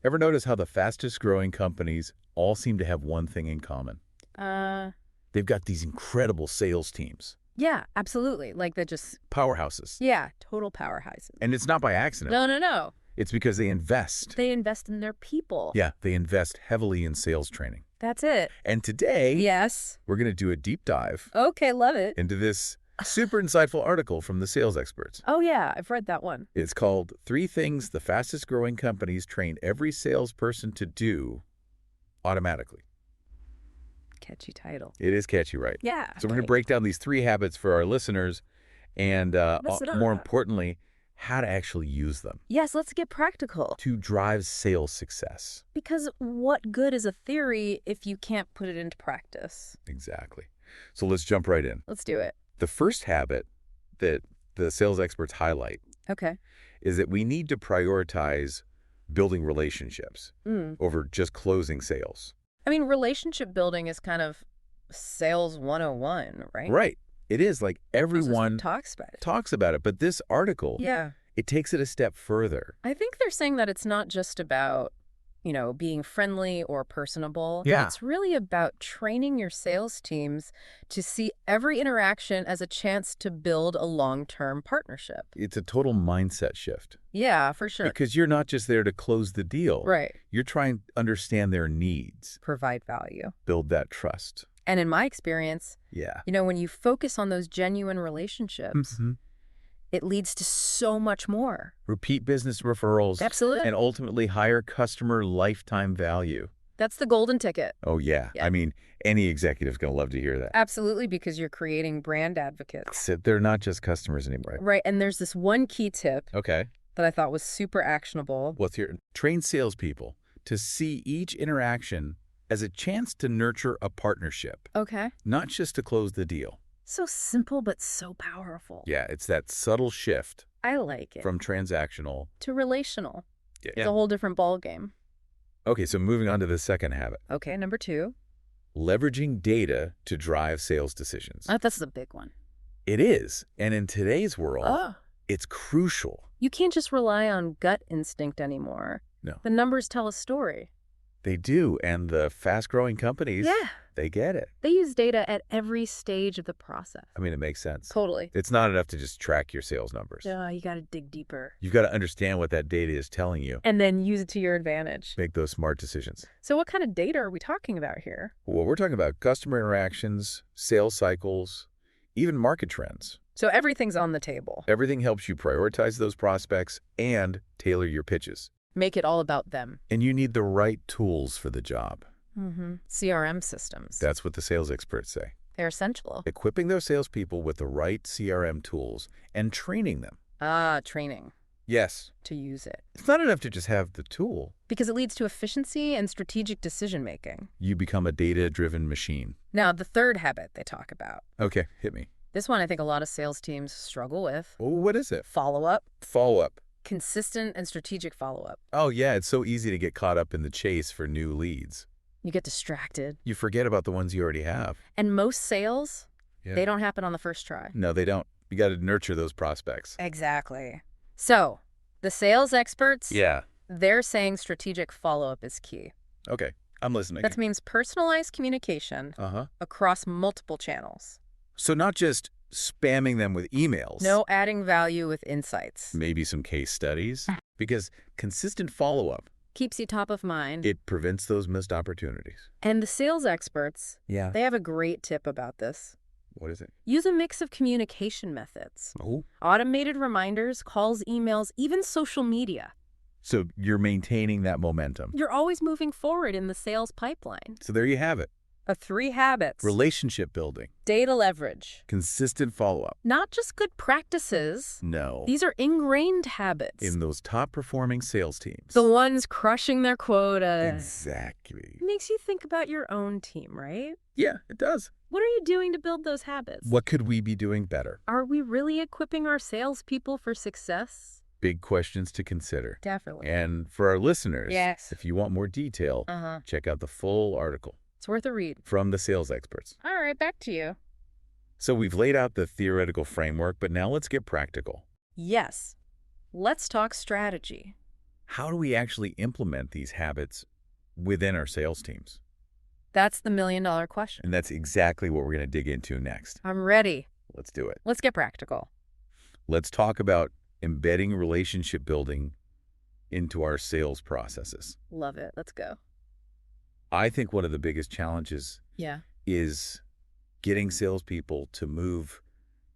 Ever notice how the fastest growing companies all seem to have one thing in common? Uh, They've got these incredible sales teams, yeah, absolutely. Like they're just, powerhouses. yeah, total powerhouses. And it's not by accident. No. It's because they invest. They invest in their people. Yeah, they invest heavily in sales training. That's it. And today, Yes. we're going to do a deep dive Okay, love it. into this super insightful article from the Sales Experts. Oh, yeah, I've read that one. It's called 3 Things the Fastest Growing Companies Train Every Salesperson to Do Automatically. Catchy title. It is catchy, right? Yeah. So we're going to break down these 3 habits for our listeners and, more importantly, how to actually use them Yes, let's get practical. to drive sales success. Because what good is a theory if you can't put it into practice? Exactly. So let's jump right in. Let's do it. The first habit that the sales experts highlight Okay. is that we need to prioritize building relationships over just closing sales. I mean, relationship building is kind of sales 101, right? Right. It is like everyone talks about it. talks about it, but this article, Yeah. it takes it a step further. I think they're saying that it's not just about, being friendly or personable. Yeah. It's really about training your sales teams to see every interaction as a chance to build a long-term partnership. It's a total mindset shift Yeah, for sure. because you're not just there to close the deal. Right. You're trying to understand their needs, Provide value. build that trust. And in my experience, Yeah. when you focus on those genuine relationships, it leads to so much more. Repeat business referrals. Absolutely. And ultimately higher customer lifetime value. That's the golden ticket. Oh, yeah. Yeah. I mean, any executive's going to love to hear that. Absolutely, because you're creating brand advocates. Except they're not just customers anymore. Right, and there's this one key tip Okay. that I thought was super actionable. What's here? Train salespeople to see each interaction as a chance to nurture a partnership, Okay. not just to close the deal. So simple, but so powerful. Yeah, it's that subtle shift I like it. from transactional. To relational. Yeah. It's a whole different ballgame. Okay, so moving on to the second habit. Okay, number 2. Leveraging data to drive sales decisions. That's the big one. It is. And in today's world, it's crucial. You can't just rely on gut instinct anymore. No. The numbers tell a story. They do. And the fast-growing companies, they get it. They use data at every stage of the process. I mean, it makes sense. Totally. It's not enough to just track your sales numbers. Yeah, you got to dig deeper. You've got to understand what that data is telling you. And then use it to your advantage. Make those smart decisions. So what kind of data are we talking about here? Well, we're talking about customer interactions, sales cycles, even market trends. So everything's on the table. Everything helps you prioritize those prospects and tailor your pitches. Make it all about them. And you need the right tools for the job. CRM systems. That's what the sales experts say. They're essential. Equipping those salespeople with the right CRM tools and training them. Training Yes. to use it. It's not enough to just have the tool. Because it leads to efficiency and strategic decision-making. You become a data-driven machine. Now, the third habit they talk about. Okay, hit me. This one I think a lot of sales teams struggle with. Oh, what is it? Follow-up. Follow-up. Consistent and strategic follow-up. Oh, yeah, it's so easy to get caught up in the chase for new leads. You get distracted. You forget about the ones you already have. And most sales, Yeah. they don't happen on the first try. No, they don't. You got to nurture those prospects. Exactly. So, the sales experts, Yeah. they're saying strategic follow-up is key. Okay, I'm listening. That means personalized communication across multiple channels. So not just spamming them with emails. No, adding value with insights. Maybe some case studies. Because consistent follow-up, Keeps you top of mind. it prevents those missed opportunities. And the sales experts, Yeah. they have a great tip about this. What is it? Use a mix of communication methods. Oh. Automated reminders, calls, emails, even social media. So you're maintaining that momentum. You're always moving forward in the sales pipeline. So there you have it. 3 habits. Relationship building. Data leverage. Consistent follow-up. Not just good practices. No. These are ingrained habits. In those top-performing sales teams. The ones crushing their quota. Exactly. It makes you think about your own team, right? Yeah, it does. What are you doing to build those habits? What could we be doing better? Are we really equipping our salespeople for success? Big questions to consider. Definitely. And for our listeners, Yes. if you want more detail, check out the full article It's worth a read. from the sales experts. All right, back to you. So we've laid out the theoretical framework, but now let's get practical. Yes. Let's talk strategy. How do we actually implement these habits within our sales teams? That's the million-dollar question. And that's exactly what we're going to dig into next. I'm ready. Let's do it. Let's get practical. Let's talk about embedding relationship building into our sales processes. Love it. Let's go. I think one of the biggest challenges Yeah. is getting salespeople to move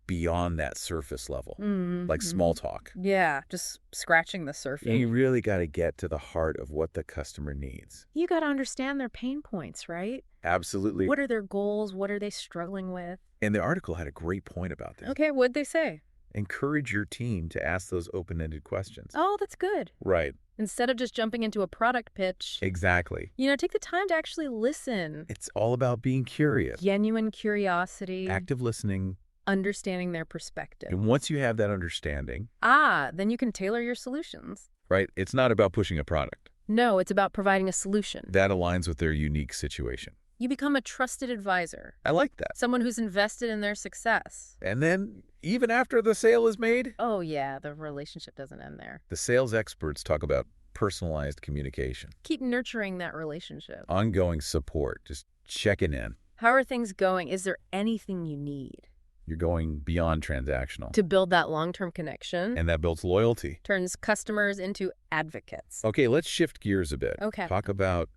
beyond that surface level, like small talk. Yeah, just scratching the surface. You really got to get to the heart of what the customer needs. You got to understand their pain points, right? Absolutely. What are their goals? What are they struggling with? And the article had a great point about this. Okay, what'd they say? Encourage your team to ask those open-ended questions. Oh, that's good. Right. Instead of just jumping into a product pitch. Exactly. Take the time to actually listen. It's all about being curious. Genuine curiosity. Active listening. Understanding their perspective. And once you have that understanding, then you can tailor your solutions. right, it's not about pushing a product. No, it's about providing a solution. That aligns with their unique situation. You become a trusted advisor. I like that. Someone who's invested in their success. And then, even after the sale is made, Oh, yeah, the relationship doesn't end there. the sales experts talk about personalized communication, Keep nurturing that relationship. ongoing support, just checking in. How are things going? Is there anything you need? You're going beyond transactional. To build that long-term connection. And that builds loyalty. Turns customers into advocates. Okay, let's shift gears a bit. Okay. Talk about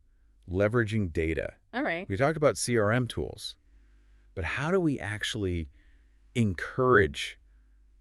leveraging data. All right. We talked about CRM tools, but how do we actually encourage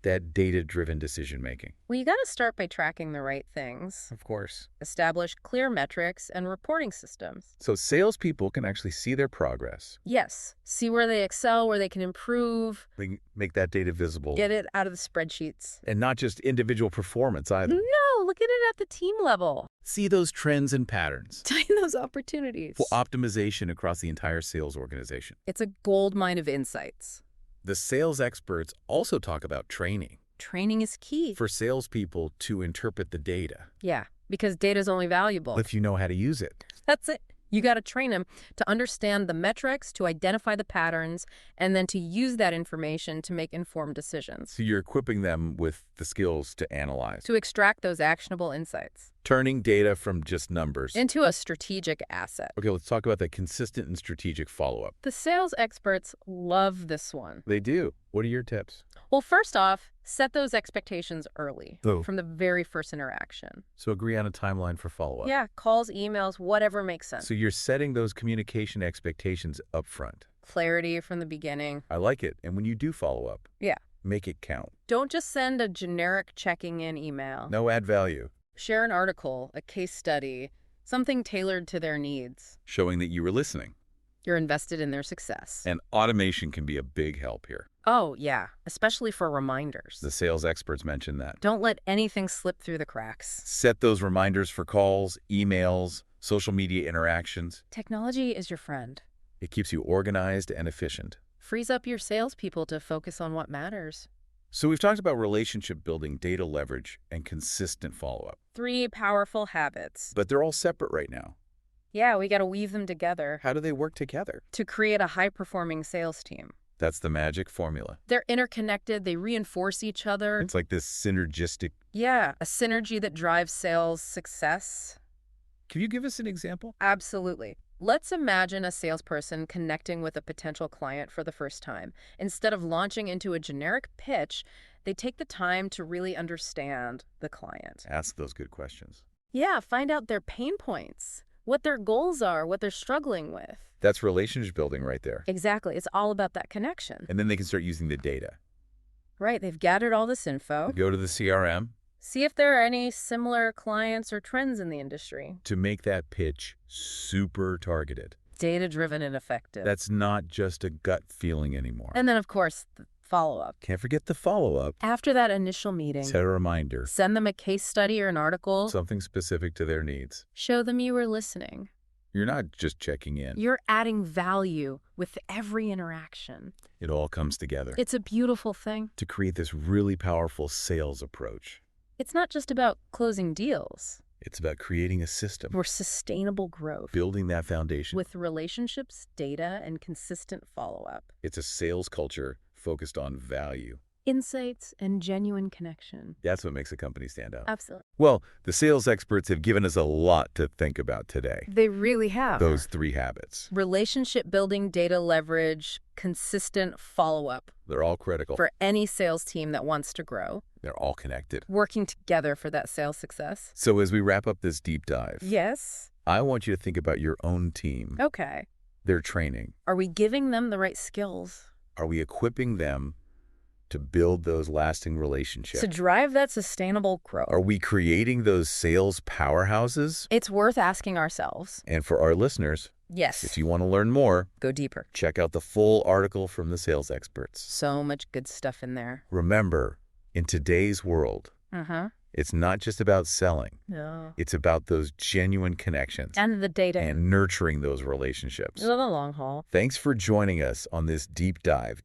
that data-driven decision-making? Well, you got to start by tracking the right things. Of course. Establish clear metrics and reporting systems. So salespeople can actually see their progress. Yes. See where they excel, where they can improve. They can make that data visible. Get it out of the spreadsheets. And not just individual performance either. No, look at it at the team level. See those trends and patterns Find those opportunities. for optimization across the entire sales organization. It's a gold mine of insights. The sales experts also talk about training Training is key. for salespeople to interpret the data, Yeah, because data is only valuable. if you know how to use it. That's it. You got to train them to understand the metrics, to identify the patterns, and then to use that information to make informed decisions, So you're equipping them with the skills to analyze, to extract those actionable insights turning data from just numbers. into a strategic asset. Okay, let's talk about that consistent and strategic follow-up. The sales experts love this one. They do. What are your tips? Well, first off, set those expectations early Oh. from the very first interaction. So agree on a timeline for follow-up. Yeah, calls, emails, whatever makes sense. So you're setting those communication expectations up front. Clarity from the beginning. I like it. And when you do follow up, Yeah. make it count. Don't just send a generic checking in email. No add value, Share an article, a case study, something tailored to their needs. showing that you were listening. You're invested in their success. And automation can be a big help here. Oh, yeah, especially for reminders. The sales experts mentioned that. Don't let anything slip through the cracks. Set those reminders for calls, emails, social media interactions. Technology is your friend. It keeps you organized and efficient. Frees up your salespeople to focus on what matters. So we've talked about relationship building, data leverage, and consistent follow-up. 3 powerful habits. But they're all separate right now. Yeah, we got to weave them together How do they work together? to create a high-performing sales team. That's the magic formula. They're interconnected. They reinforce each other. It's like this synergistic. Yeah, a synergy that drives sales success. Can you give us an example? Absolutely. Let's imagine a salesperson connecting with a potential client for the first time. Instead of launching into a generic pitch, they take the time to really understand the client. Ask those good questions. Yeah, find out their pain points, what their goals are, what they're struggling with. That's relationship building right there. Exactly. It's all about that connection. And then they can start using the data. Right. They've gathered all this info. Go to the CRM See if there are any similar clients or trends in the industry. to make that pitch super targeted. Data-driven and effective. That's not just a gut feeling anymore. And then, of course, the follow-up. Can't forget the follow-up. After that initial meeting, Set a reminder. send them a case study or an article. Something specific to their needs. Show them you were listening. You're not just checking in. You're adding value with every interaction. It all comes together It's a beautiful thing. to create this really powerful sales approach. It's not just about closing deals. It's about creating a system, For sustainable growth. building that foundation. With relationships, data, and consistent follow-up. It's a sales culture focused on value. Insights and genuine connection. That's what makes a company stand out. Absolutely. Well, the sales experts have given us a lot to think about today. They really have. Those 3 habits. Relationship building, data leverage, consistent follow-up They're all critical. for any sales team that wants to grow. They're all connected. Working together for that sales success. So as we wrap up this deep dive, Yes. I want you to think about your own team, Okay. their training. Are we giving them the right skills Are we equipping them to build those lasting relationships? to drive that sustainable growth? Are we creating those sales powerhouses? It's worth asking ourselves. And for our listeners, Yes. if you want to learn more, Go deeper. check out the full article from the sales experts. So much good stuff in there. Remember, in today's world, it's not just about selling. No. It's about those genuine connections And the data. and nurturing those relationships. The long haul. Thanks for joining us on this deep dive